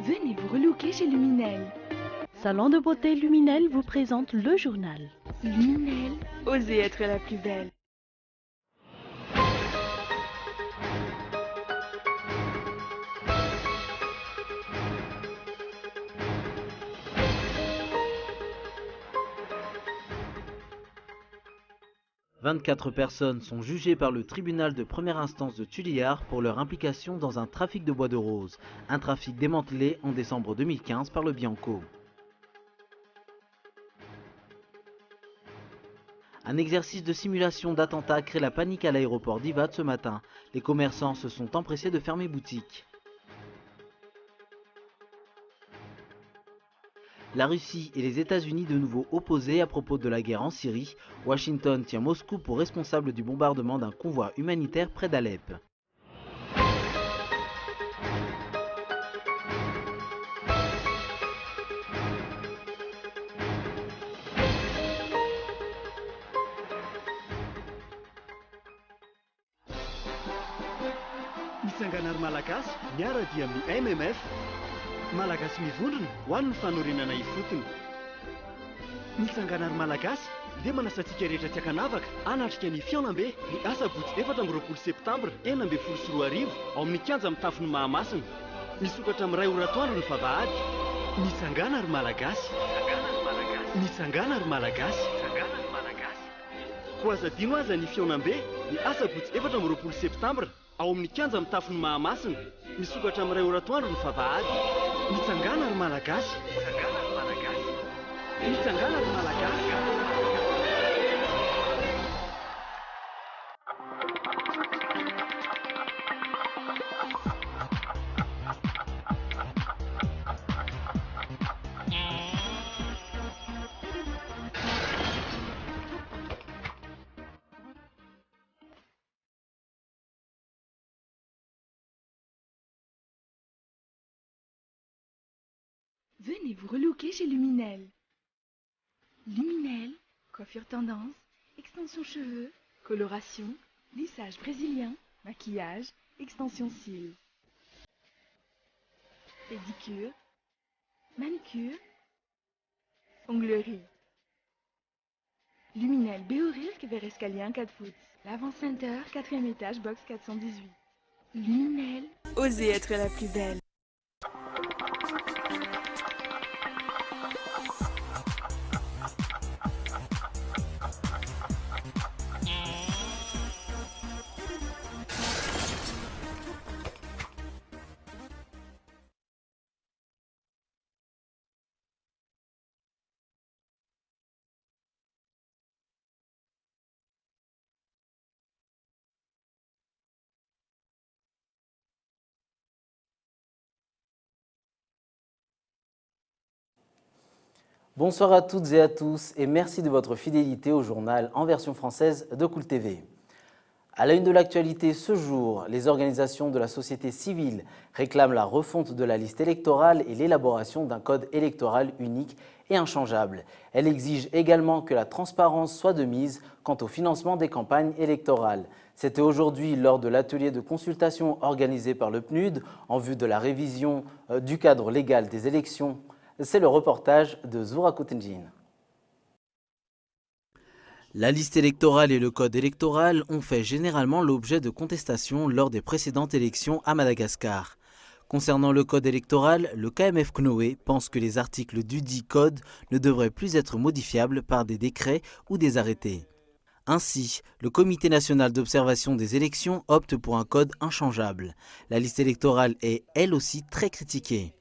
Venez vous relooker chez Luminel. Salon de beauté Luminel vous présente le journal. Luminel, osez être la plus belle. « 24 personnes sont jugées par le tribunal de première instance de Tullillard pour leur implication dans un trafic de bois de rose, un trafic démantelé en décembre 2015 par le Bianco. Un exercice de simulation d'attentat crée la panique à l'aéroport d'Ivat ce matin. Les commerçants se sont empressés de fermer boutique. La Russie et les États-Unis de nouveau opposés à propos de la guerre en Syrie. Washington tient Moscou pour responsable du bombardement d'un convoi humanitaire près d'Alep. Mitsanganary malagasy miara-dia amin'ny MMF malagasy mivondrona ho an'ny fanorenana ifotony. Mitsanganary malagasy dia manasantsika rehetra tsy hakanavaka hanatrika ny fiaonam-be ny asabotsy 4 septambra 2024 ao amin'ny kianja amin'ny tafon'ny Mahamasina. Misokatra amin'ny 2 oratoandro ny vavahady. Mitsanganary malagasy. Mitsanganary malagasy. Ho azadino aza ny fiaonam-be ny asabotsy 4 septambra ao amin'ny kianja amin'ny tafon'ny Mahamasina. Misokatra amin'ny 2 oratoandro ny vavahady. Mitsanganary malagasy. Mitsanganary malagasy. Venez vous relooker chez Luminel. Luminel, coiffure tendance, extension cheveux, coloration, lissage brésilien, maquillage, extension cils. Pédicure, manucure, onglerie. Luminel Béorisque vers escalier 4 foot. L'Avant Center, 4e étage, box 418. Luminel, osez être la plus belle. Bonsoir à toutes et à tous et merci de votre fidélité au journal en version française de Cool TV. À la une de l'actualité ce jour, les organisations de la société civile réclament la refonte de la liste électorale et l'élaboration d'un code électoral unique et inchangeable. Elles exigent également que la transparence soit de mise quant au financement des campagnes électorales. C'était aujourd'hui lors de l'atelier de consultation organisé par le PNUD en vue de la révision du cadre légal des élections. C'est le reportage de Zoura Koutenjin. La liste électorale et le code électoral ont fait généralement l'objet de contestations lors des précédentes élections à Madagascar. Concernant le code électoral, le KMF CNOE pense que les articles du dit code ne devraient plus être modifiables par des décrets ou des arrêtés. Ainsi, le Comité national d'observation des élections opte pour un code inchangeable. La liste électorale est, elle aussi, très critiquée.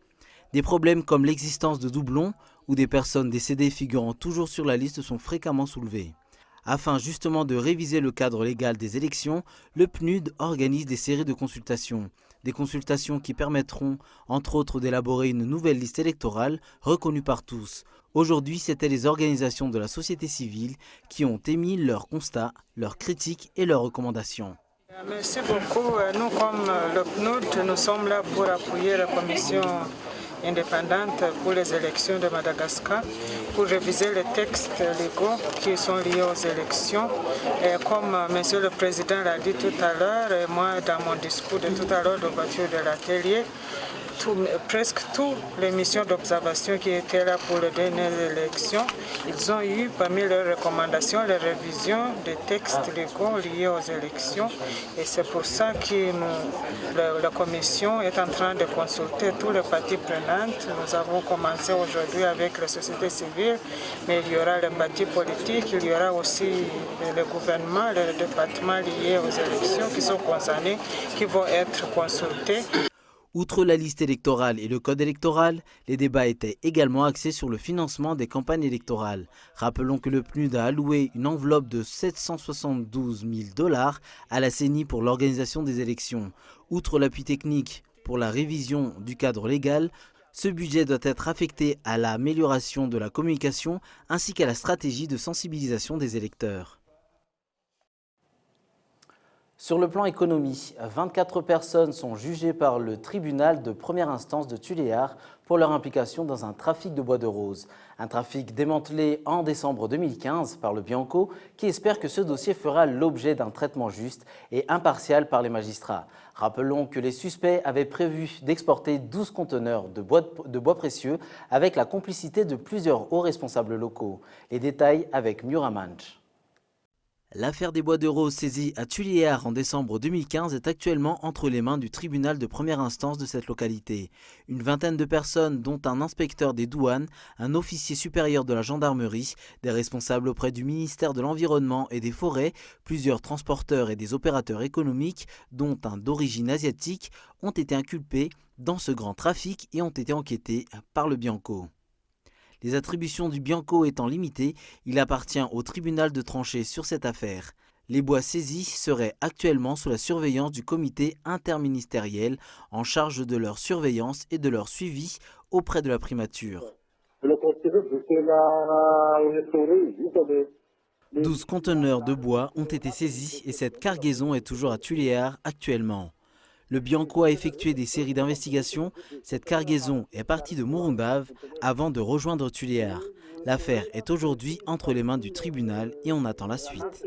Des problèmes comme l'existence de doublons ou des personnes décédées figurant toujours sur la liste sont fréquemment soulevés. Afin justement de réviser le cadre légal des élections, le PNUD organise des séries de consultations. Des consultations qui permettront, entre autres, d'élaborer une nouvelle liste électorale reconnue par tous. Aujourd'hui, c'étaient les organisations de la société civile qui ont émis leurs constats, leurs critiques et leurs recommandations. Merci beaucoup. Nous, comme le PNUD, nous sommes là pour appuyer la commission indépendante pour les élections de Madagascar pour réviser les textes légaux qui sont liés aux élections. Et comme Monsieur le Président l'a dit tout à l'heure, et moi dans mon discours de tout à l'heure d'ouverture de l'atelier, presque toutes les missions d'observation qui étaient là pour les dernières élections, ils ont eu parmi leurs recommandations les révisions des textes légaux liés aux élections. Et c'est pour ça que la commission est en train de consulter tous les parties prenantes. Nous avons commencé aujourd'hui avec la société civile, mais il y aura les partis politiques, il y aura aussi le gouvernement, les départements liés aux élections qui sont concernés, qui vont être consultés. Outre la liste électorale et le code électoral, les débats étaient également axés sur le financement des campagnes électorales. Rappelons que le PNUD a alloué une enveloppe de 772 000 $ à la CENI pour l'organisation des élections. Outre l'appui technique pour la révision du cadre légal, ce budget doit être affecté à l'amélioration de la communication ainsi qu'à la stratégie de sensibilisation des électeurs. Sur le plan économie, 24 personnes sont jugées par le tribunal de première instance de Tuléar pour leur implication dans un trafic de bois de rose. Un trafic démantelé en décembre 2015 par le Bianco qui espère que ce dossier fera l'objet d'un traitement juste et impartial par les magistrats. Rappelons que les suspects avaient prévu d'exporter 12 conteneurs de bois précieux avec la complicité de plusieurs hauts responsables locaux. Les détails avec Muramanch. L'affaire des bois de rose saisis à Tuléar en décembre 2015 est actuellement entre les mains du tribunal de première instance de cette localité. Une vingtaine de personnes, dont un inspecteur des douanes, un officier supérieur de la gendarmerie, des responsables auprès du ministère de l'Environnement et des Forêts, plusieurs transporteurs et des opérateurs économiques, dont un d'origine asiatique, ont été inculpés dans ce grand trafic et ont été enquêtés par le Bianco. Les attributions du Bianco étant limitées, il appartient au tribunal de trancher sur cette affaire. Les bois saisis seraient actuellement sous la surveillance du comité interministériel en charge de leur surveillance et de leur suivi auprès de la primature. 12 conteneurs de bois ont été saisis et cette cargaison est toujours à Tuléar actuellement. Le Bianco a effectué des séries d'investigations. Cette cargaison est partie de Murumbav avant de rejoindre Tuléar. L'affaire est aujourd'hui entre les mains du tribunal et on attend la suite.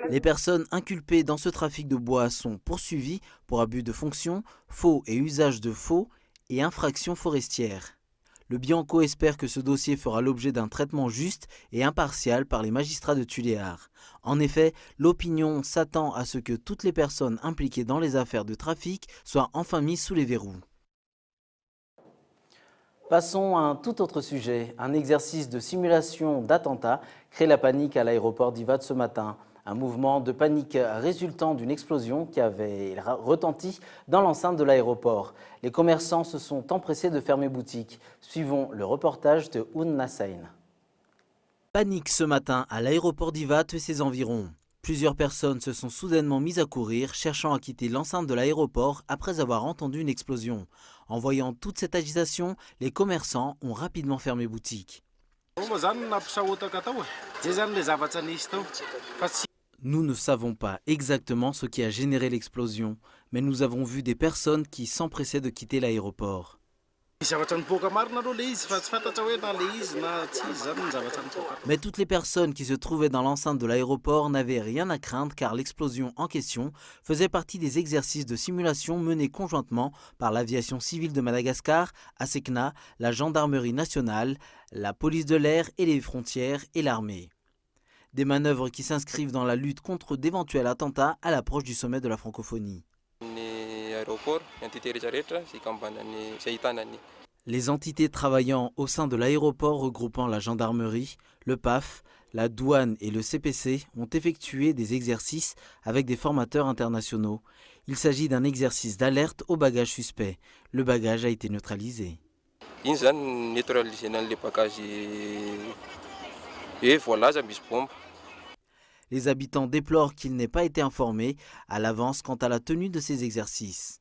Les personnes inculpées dans ce trafic de bois sont poursuivies pour abus de fonction, faux et usage de faux et infractions forestières. Le Bianco espère que ce dossier fera l'objet d'un traitement juste et impartial par les magistrats de Tuléar. En effet, l'opinion s'attend à ce que toutes les personnes impliquées dans les affaires de trafic soient enfin mises sous les verrous. Passons à un tout autre sujet. Un exercice de simulation d'attentat crée la panique à l'aéroport d'Ivat ce matin. Un mouvement de panique résultant d'une explosion qui avait retenti dans l'enceinte de l'aéroport. Les commerçants se sont empressés de fermer boutique. Suivons le reportage de Oun Nassain. Panique ce matin à l'aéroport d'Ivat et ses environs. Plusieurs personnes se sont soudainement mises à courir, cherchant à quitter l'enceinte de l'aéroport après avoir entendu une explosion. En voyant toute cette agitation, les commerçants ont rapidement fermé boutique. Nous ne savons pas exactement ce qui a généré l'explosion, mais nous avons vu des personnes qui s'empressaient de quitter l'aéroport. Mais toutes les personnes qui se trouvaient dans l'enceinte de l'aéroport n'avaient rien à craindre car l'explosion en question faisait partie des exercices de simulation menés conjointement par l'aviation civile de Madagascar, ASECNA, la gendarmerie nationale, la police de l'air et les frontières et l'armée. Des manœuvres qui s'inscrivent dans la lutte contre d'éventuels attentats à l'approche du sommet de la francophonie. Les entités travaillant au sein de l'aéroport regroupant la gendarmerie, le PAF, la douane et le CPC ont effectué des exercices avec des formateurs internationaux. Il s'agit d'un exercice d'alerte au bagage suspect. Le bagage a été neutralisé. Les habitants déplorent qu'il n'ait pas été informé à l'avance quant à la tenue de ces exercices.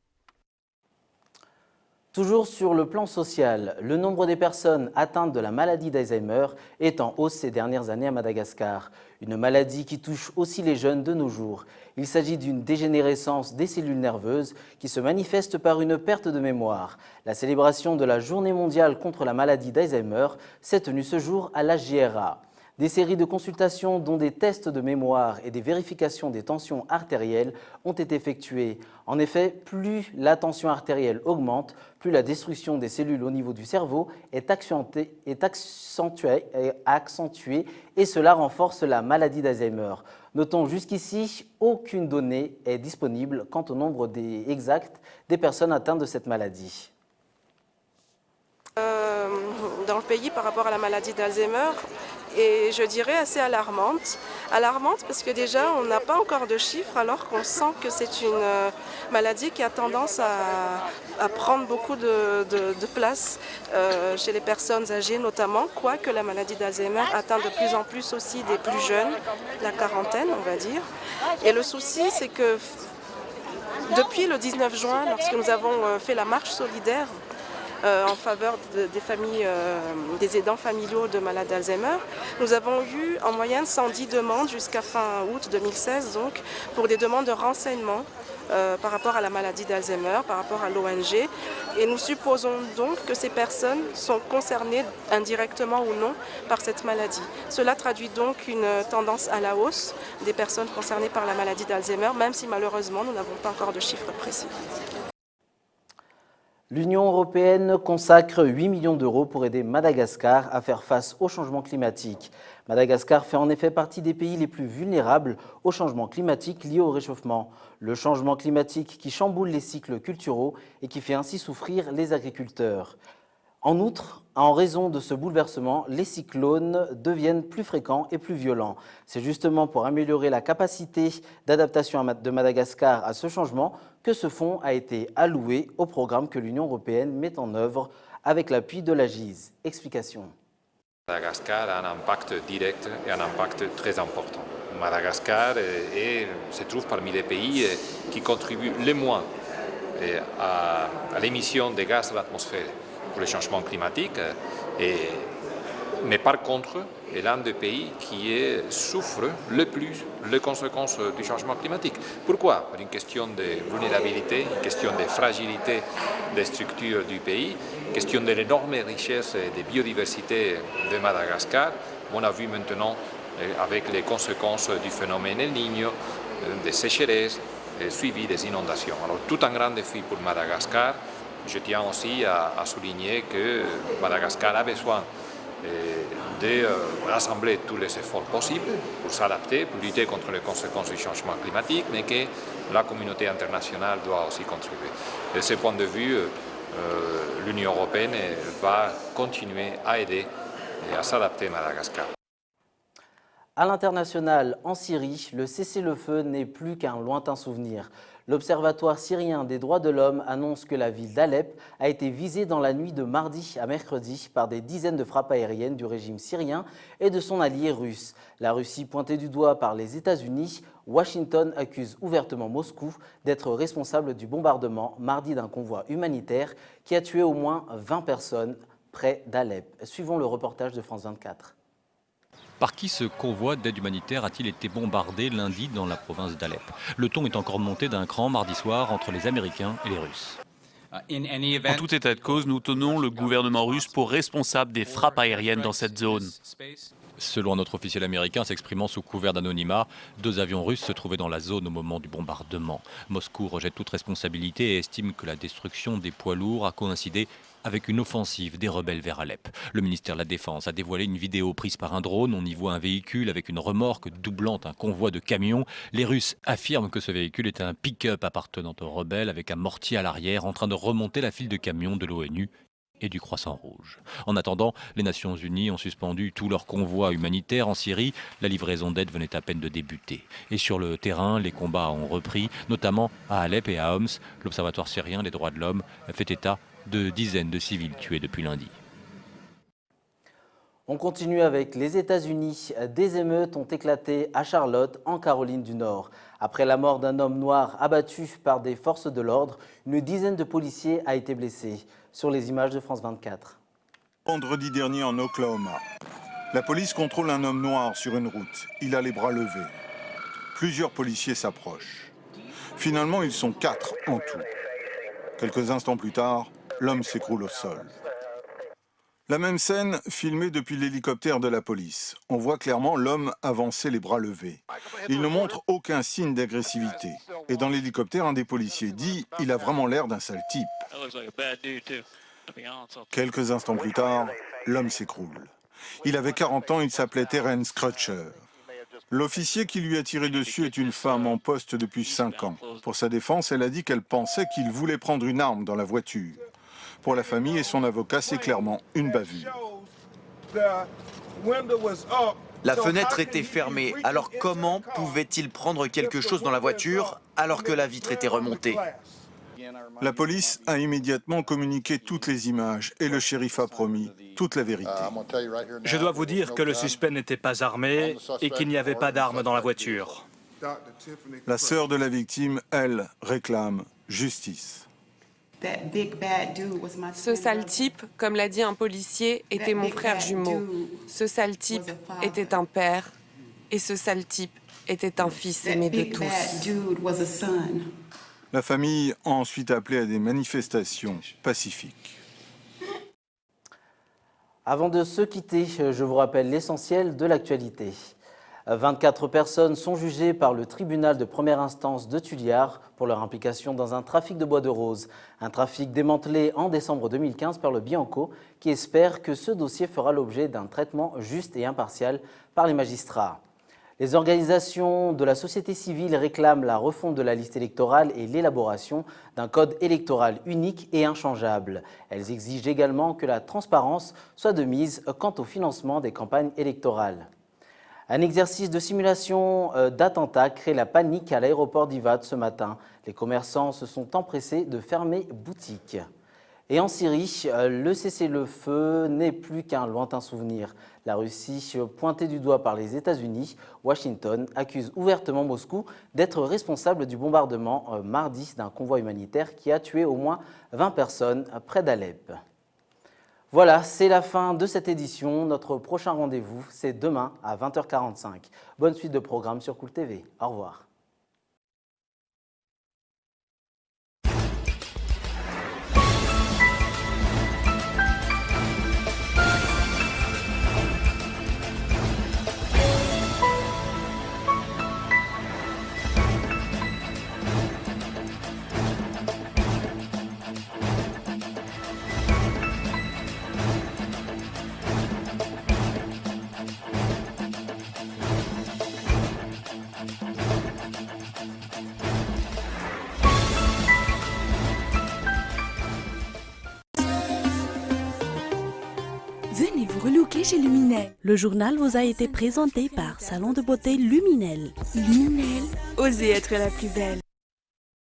Toujours sur le plan social, le nombre des personnes atteintes de la maladie d'Alzheimer est en hausse ces dernières années à Madagascar. Une maladie qui touche aussi les jeunes de nos jours. Il s'agit d'une dégénérescence des cellules nerveuses qui se manifeste par une perte de mémoire. La célébration de la Journée mondiale contre la maladie d'Alzheimer s'est tenue ce jour à la JRA. Des séries de consultations dont des tests de mémoire et des vérifications des tensions artérielles ont été effectuées. En effet, plus la tension artérielle augmente, plus la destruction des cellules au niveau du cerveau est accentuée et cela renforce la maladie d'Alzheimer. Notons jusqu'ici, aucune donnée est disponible quant au nombre exact des personnes atteintes de cette maladie. Dans le pays par rapport à la maladie d'Alzheimer, et je dirais assez alarmante. Alarmante parce que déjà on n'a pas encore de chiffres alors qu'on sent que c'est une maladie qui a tendance à prendre beaucoup de place chez les personnes âgées notamment, quoique la maladie d'Alzheimer atteint de plus en plus aussi des plus jeunes, la quarantaine on va dire. Et le souci c'est que depuis le 19 juin, lorsque nous avons fait la marche solidaire en faveur des familles, des aidants familiaux de malades d'Alzheimer. Nous avons eu en moyenne 110 demandes jusqu'à fin août 2016 donc, pour des demandes de renseignements par rapport à la maladie d'Alzheimer, par rapport à l'ONG. Et nous supposons donc que ces personnes sont concernées indirectement ou non par cette maladie. Cela traduit donc une tendance à la hausse des personnes concernées par la maladie d'Alzheimer, même si malheureusement nous n'avons pas encore de chiffres précis. L'Union européenne consacre 8 millions d'euros pour aider Madagascar à faire face au changement climatique. Madagascar fait en effet partie des pays les plus vulnérables au changement climatique lié au réchauffement. Le changement climatique qui chamboule les cycles culturaux et qui fait ainsi souffrir les agriculteurs. En outre, en raison de ce bouleversement, les cyclones deviennent plus fréquents et plus violents. C'est justement pour améliorer la capacité d'adaptation de Madagascar à ce changement que ce fonds a été alloué au programme que l'Union européenne met en œuvre avec l'appui de la GIZ. Explication. Madagascar a un impact direct et un impact très important. Madagascar se trouve parmi les pays qui contribuent le moins à l'émission de gaz à l'atmosphère pour le changement climatique, mais par contre est l'un des pays qui souffre le plus les conséquences du changement climatique. Pourquoi? Pour une question de vulnérabilité, une question de fragilité des structures du pays, une question de l'énorme richesse et de biodiversité de Madagascar. On a vu maintenant avec les conséquences du phénomène El Niño, des sécheresses, suivi des inondations. Alors tout un grand défi pour Madagascar. Je tiens aussi à souligner que Madagascar a besoin de rassembler tous les efforts possibles pour s'adapter, pour lutter contre les conséquences du changement climatique, mais que la communauté internationale doit aussi contribuer. De ce point de vue, l'Union européenne va continuer à aider et à s'adapter à Madagascar. À l'international, en Syrie, le cessez-le-feu n'est plus qu'un lointain souvenir. L'Observatoire syrien des droits de l'homme annonce que la ville d'Alep a été visée dans la nuit de mardi à mercredi par des dizaines de frappes aériennes du régime syrien et de son allié russe. La Russie pointée du doigt par les États-Unis, Washington accuse ouvertement Moscou d'être responsable du bombardement mardi d'un convoi humanitaire qui a tué au moins 20 personnes près d'Alep. Suivons le reportage de France 24. Par qui ce convoi d'aide humanitaire a-t-il été bombardé lundi dans la province d'Alep? Le ton est encore monté d'un cran mardi soir entre les Américains et les Russes. En tout état de cause, nous tenons le gouvernement russe pour responsable des frappes aériennes dans cette zone. Selon un autre officiel américain s'exprimant sous couvert d'anonymat, 2 avions russes se trouvaient dans la zone au moment du bombardement. Moscou rejette toute responsabilité et estime que la destruction des poids lourds a coïncidé avec une offensive des rebelles vers Alep. Le ministère de la Défense a dévoilé une vidéo prise par un drone. On y voit un véhicule avec une remorque doublant un convoi de camions. Les Russes affirment que ce véhicule est un pick-up appartenant aux rebelles avec un mortier à l'arrière en train de remonter la file de camions de l'ONU et du Croissant Rouge. En attendant, les Nations Unies ont suspendu tous leurs convois humanitaires en Syrie. La livraison d'aide venait à peine de débuter. Et sur le terrain, les combats ont repris, notamment à Alep et à Homs. L'Observatoire syrien des droits de l'homme fait état de dizaines de civils tués depuis lundi. On continue avec les États-Unis. Des émeutes ont éclaté à Charlotte, en Caroline du Nord. Après la mort d'un homme noir abattu par des forces de l'ordre, une dizaine de policiers a été blessé. Sur les images de France 24. Vendredi dernier en Oklahoma, la police contrôle un homme noir sur une route. Il a les bras levés. Plusieurs policiers s'approchent. Finalement, ils sont 4 en tout. Quelques instants plus tard, l'homme s'écroule au sol. La même scène, filmée depuis l'hélicoptère de la police. On voit clairement l'homme avancer les bras levés. Il ne montre aucun signe d'agressivité. Et dans l'hélicoptère, un des policiers dit « Il a vraiment l'air d'un sale type ». Quelques instants plus tard, l'homme s'écroule. Il avait 40 ans, il s'appelait Terence Crutcher. L'officier qui lui a tiré dessus est une femme en poste depuis 5 ans. Pour sa défense, elle a dit qu'elle pensait qu'il voulait prendre une arme dans la voiture. Pour la famille et son avocat, c'est clairement une bavure. La fenêtre était fermée, alors comment pouvait-il prendre quelque chose dans la voiture alors que la vitre était remontée? La police a immédiatement communiqué toutes les images et le shérif a promis toute la vérité. Je dois vous dire que le suspect n'était pas armé et qu'il n'y avait pas d'arme dans la voiture. La sœur de la victime, elle, réclame justice. Ce sale type, comme l'a dit un policier, était mon frère jumeau. Ce sale type était un père et ce sale type était un fils aimé de tous. La famille a ensuite appelé à des manifestations pacifiques. Avant de se quitter, je vous rappelle l'essentiel de l'actualité. 24 personnes sont jugées par le tribunal de première instance de Tulliard pour leur implication dans un trafic de bois de rose. Un trafic démantelé en décembre 2015 par le Bianco qui espère que ce dossier fera l'objet d'un traitement juste et impartial par les magistrats. Les organisations de la société civile réclament la refonte de la liste électorale et l'élaboration d'un code électoral unique et inchangeable. Elles exigent également que la transparence soit de mise quant au financement des campagnes électorales. Un exercice de simulation d'attentat crée la panique à l'aéroport d'Ivat ce matin. Les commerçants se sont empressés de fermer boutique. Et en Syrie, le cessez-le-feu n'est plus qu'un lointain souvenir. La Russie, pointée du doigt par les États-Unis, Washington accuse ouvertement Moscou d'être responsable du bombardement mardi d'un convoi humanitaire qui a tué au moins 20 personnes près d'Alep. Voilà, c'est la fin de cette édition. Notre prochain rendez-vous, c'est demain à 20h45. Bonne suite de programme sur Cool TV. Au revoir. Venez vous relooker chez Luminel. Le journal vous a été présenté par Salon de beauté Luminel. Luminel, osez être la plus belle.